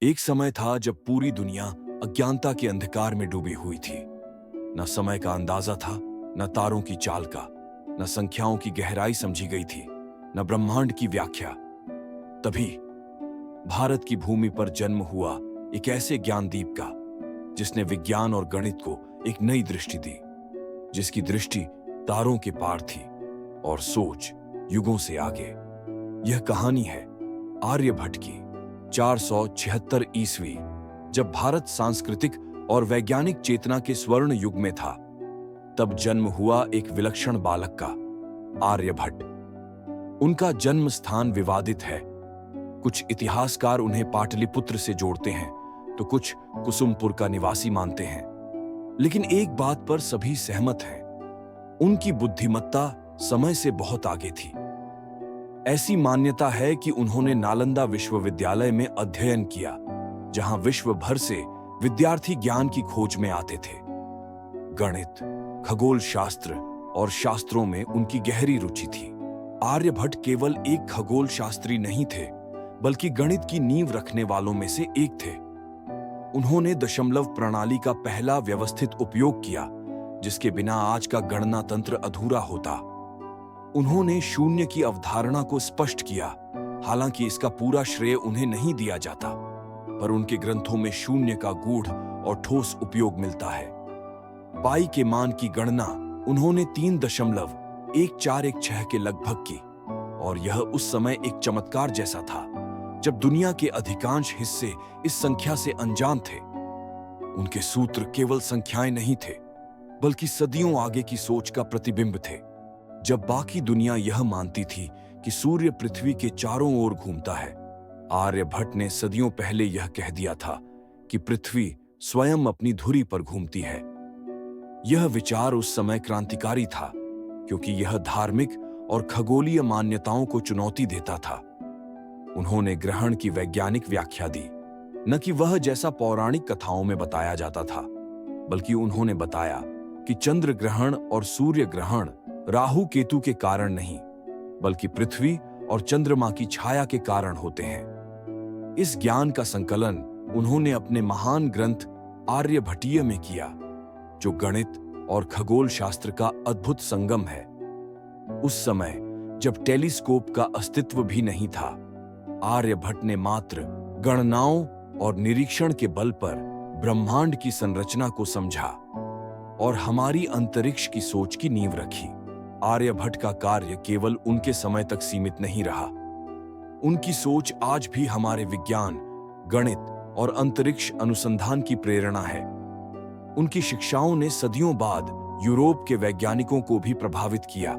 एक समय था जब पूरी दुनिया अज्ञानता के अंधकार में डूबी हुई थी। न समय का अंदाजा था, न तारों की चाल का, न संख्याओं की गहराई समझी गई थी, न ब्रह्मांड की व्याख्या। तभी भारत की भूमि पर जन्म हुआ एक ऐसे ज्ञानदीप का, जिसने विज्ञान और गणित को एक नई दृष्टि दी, जिसकी दृष्टि तारों के पार थी और सोच युगों से आगे। यह कहानी है आर्यभट्ट की। 476 ईस्वी, जब भारत सांस्कृतिक और वैज्ञानिक चेतना के स्वर्ण युग में था, तब जन्म हुआ एक विलक्षण बालक का, आर्यभट्ट। उनका जन्म स्थान विवादित है। कुछ इतिहासकार उन्हें पाटलिपुत्र से जोड़ते हैं, तो कुछ कुसुमपुर का निवासी मानते हैं। लेकिन एक बात पर सभी सहमत हैं, उनकी बुद्धिमत्ता समय से बहुत आगे थी। ऐसी मान्यता है कि उन्होंने नालंदा विश्वविद्यालय में अध्ययन किया, जहां विश्व भर से विद्यार्थी ज्ञान की खोज में आते थे। गणित, खगोल शास्त्र और शास्त्रों में उनकी गहरी रुचि थी। आर्यभट्ट केवल एक खगोल शास्त्री नहीं थे, बल्कि गणित की नींव रखने वालों में से एक थे। उन्होंने दशमलव प्रणाली का पहला व्यवस्थित उपयोग किया, जिसके बिना आज का गणना तंत्र अधूरा होता। उन्होंने शून्य की अवधारणा को स्पष्ट किया। हालांकि इसका पूरा श्रेय उन्हें नहीं दिया जाता, पर उनके ग्रंथों में शून्य का गूढ़ और ठोस उपयोग मिलता है। पाई के मान की गणना उन्होंने 3.1416 के लगभग की, और यह उस समय एक चमत्कार जैसा था, जब दुनिया के अधिकांश हिस्से इस संख्या से अनजान थे। उनके सूत्र केवल संख्याएं नहीं थे, बल्कि सदियों आगे की सोच का प्रतिबिंब थे। जब बाकी दुनिया यह मानती थी कि सूर्य पृथ्वी के चारों ओर घूमता है, आर्यभट्ट ने सदियों पहले यह कह दिया था कि पृथ्वी स्वयं अपनी धुरी पर घूमती है। यह विचार उस समय क्रांतिकारी था, क्योंकि यह धार्मिक और खगोलीय मान्यताओं को चुनौती देता था। उन्होंने ग्रहण की वैज्ञानिक व्याख्या दी, न कि वह जैसा पौराणिक कथाओं में बताया जाता था, बल्कि उन्होंने बताया कि चंद्र ग्रहण और सूर्य ग्रहण राहु केतु के कारण नहीं, बल्कि पृथ्वी और चंद्रमा की छाया के कारण होते हैं। इस ज्ञान का संकलन उन्होंने अपने महान ग्रंथ आर्यभट्टीय में किया, जो गणित और खगोल शास्त्र का अद्भुत संगम है। उस समय जब टेलीस्कोप का अस्तित्व भी नहीं था, आर्यभट्ट ने मात्र गणनाओं और निरीक्षण के बल पर ब्रह्मांड की संरचना को समझा और हमारी अंतरिक्ष की सोच की नींव रखी। आर्यभट्ट का कार्य केवल उनके समय तक सीमित नहीं रहा। उनकी सोच आज भी हमारे विज्ञान, गणित और अंतरिक्ष अनुसंधान की प्रेरणा है। उनकी शिक्षाओं ने सदियों बाद यूरोप के वैज्ञानिकों को भी प्रभावित किया,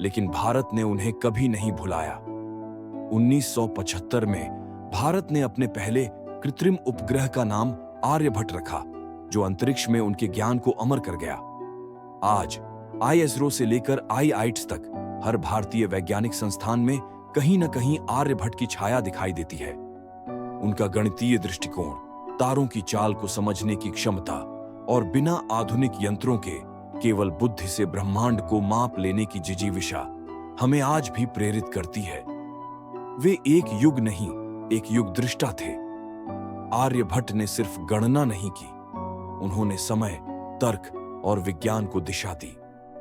लेकिन भारत ने उन्हें कभी नहीं भुलाया। 1975 में भारत ने अपने पहले कृत्रिम उपग्रह का नाम आर्यभट्ट रखा, जो अंतरिक्ष में उनके ज्ञान को अमर कर गया। आज ISRO से लेकर IITS तक हर भारतीय वैज्ञानिक संस्थान में कहीं न कहीं आर्यभट्ट की छाया दिखाई देती है। उनका गणितीय दृष्टिकोण, तारों की चाल को समझने की क्षमता और बिना आधुनिक यंत्रों के केवल बुद्धि से ब्रह्मांड को माप लेने की जिजीविषा हमें आज भी प्रेरित करती है। वे एक युग नहीं, एक युग दृष्टा थे। आर्यभट्ट ने सिर्फ गणना नहीं की, उन्होंने समय, तर्क और विज्ञान को दिशा दी।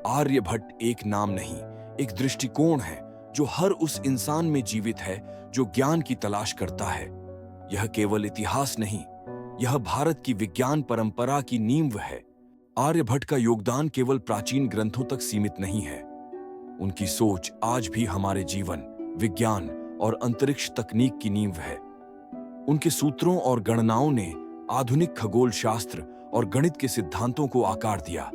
आर्यभट्ट एक नाम नहीं, एक दृष्टिकोण है, जो हर उस इंसान में जीवित है जो ज्ञान की तलाश करता है। यह केवल इतिहास नहीं, यह भारत की विज्ञान परंपरा की नींव है। आर्यभट्ट का योगदान केवल प्राचीन ग्रंथों तक सीमित नहीं है। उनकी सोच आज भी हमारे जीवन, विज्ञान और अंतरिक्ष तकनीक की नींव है। उनके सूत्रों और गणनाओं ने आधुनिक खगोल शास्त्र और गणित के सिद्धांतों को आकार दिया।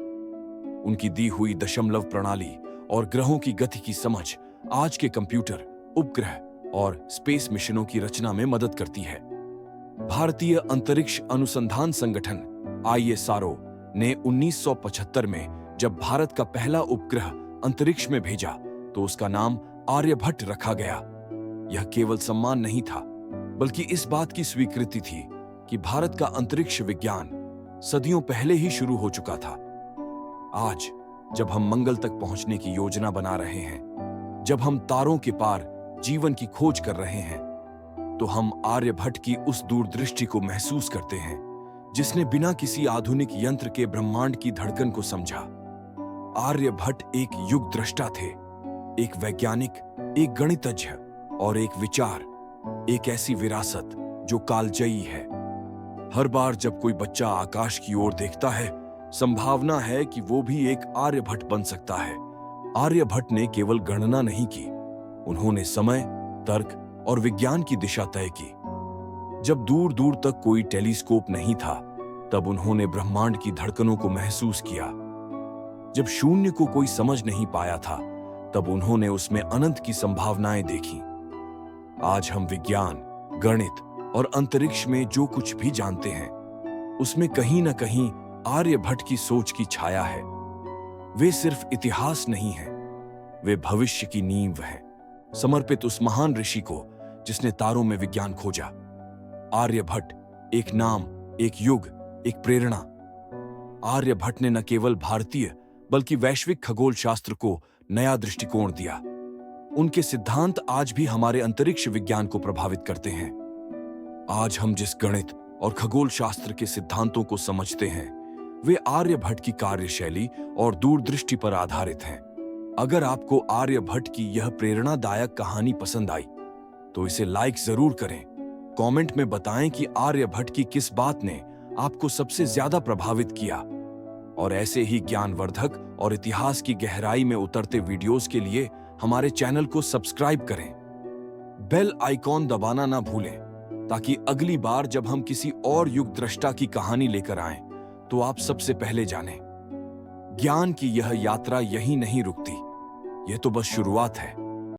उनकी दी हुई दशमलव प्रणाली और ग्रहों की गति की समझ आज के कंप्यूटर, उपग्रह और स्पेस मिशनों की रचना में मदद करती है। भारतीय अंतरिक्ष अनुसंधान संगठन ISRO ने 1975 में जब भारत का पहला उपग्रह अंतरिक्ष में भेजा, तो उसका नाम आर्यभट्ट रखा गया। यह केवल सम्मान नहीं था, बल्कि इस बात की स्वीकृति थी कि भारत का अंतरिक्ष विज्ञान सदियों पहले ही शुरू हो चुका था। आज जब हम मंगल तक पहुंचने की योजना बना रहे हैं, जब हम तारों के पार जीवन की खोज कर रहे हैं, तो हम आर्यभट्ट की उस दूरदृष्टि को महसूस करते हैं जिसने बिना किसी आधुनिक यंत्र के ब्रह्मांड की धड़कन को समझा। आर्यभट्ट एक युग दृष्टा थे, एक वैज्ञानिक, एक गणितज्ञ और एक विचार, एक ऐसी विरासत जो कालजयी है। हर बार जब कोई बच्चा आकाश की ओर देखता है, संभावना है कि वो भी एक आर्यभट्ट बन सकता है। आर्यभट्ट ने केवल गणना नहीं की, उन्होंने समय, तर्क और विज्ञान की दिशा तय की। जब दूर दूर तक कोई टेलीस्कोप नहीं था, तब उन्होंने ब्रह्मांड की धड़कनों को महसूस किया। जब शून्य को कोई समझ नहीं पाया था, तब उन्होंने उसमें अनंत की संभावनाएं देखी। आज हम विज्ञान, गणित और अंतरिक्ष में जो कुछ भी जानते हैं, उसमें कहीं ना कहीं आर्यभट्ट की सोच की छाया है। वे सिर्फ इतिहास नहीं हैं, वे भविष्य की नींव हैं, समर्पित उस महान ऋषि को जिसने तारों में विज्ञान खोजा। आर्यभट्ट, एक नाम, एक युग, एक प्रेरणा। आर्यभट्ट ने न केवल भारतीय बल्कि वैश्विक खगोल शास्त्र को नया दृष्टिकोण दिया। उनके सिद्धांत आज भी हमारे अंतरिक्ष विज्ञान को प्रभावित करते हैं। आज हम जिस गणित और खगोल शास्त्र के सिद्धांतों को समझते हैं, वे आर्यभट्ट की कार्यशैली और दूरदृष्टि पर आधारित हैं। अगर आपको आर्यभट्ट की यह प्रेरणादायक कहानी पसंद आई, तो इसे लाइक जरूर करें। कमेंट में बताएं कि आर्यभट्ट की किस बात ने आपको सबसे ज्यादा प्रभावित किया। और ऐसे ही ज्ञानवर्धक और इतिहास की गहराई में उतरते वीडियोस के लिए हमारे चैनल को सब्सक्राइब करें। बेल आइकॉन दबाना ना भूलें, ताकि अगली बार जब हम किसी और युग दृष्टा की कहानी लेकर आएं, तो आप सबसे पहले जानें। ज्ञान की यह यात्रा यहीं नहीं रुकती, यह तो बस शुरुआत है।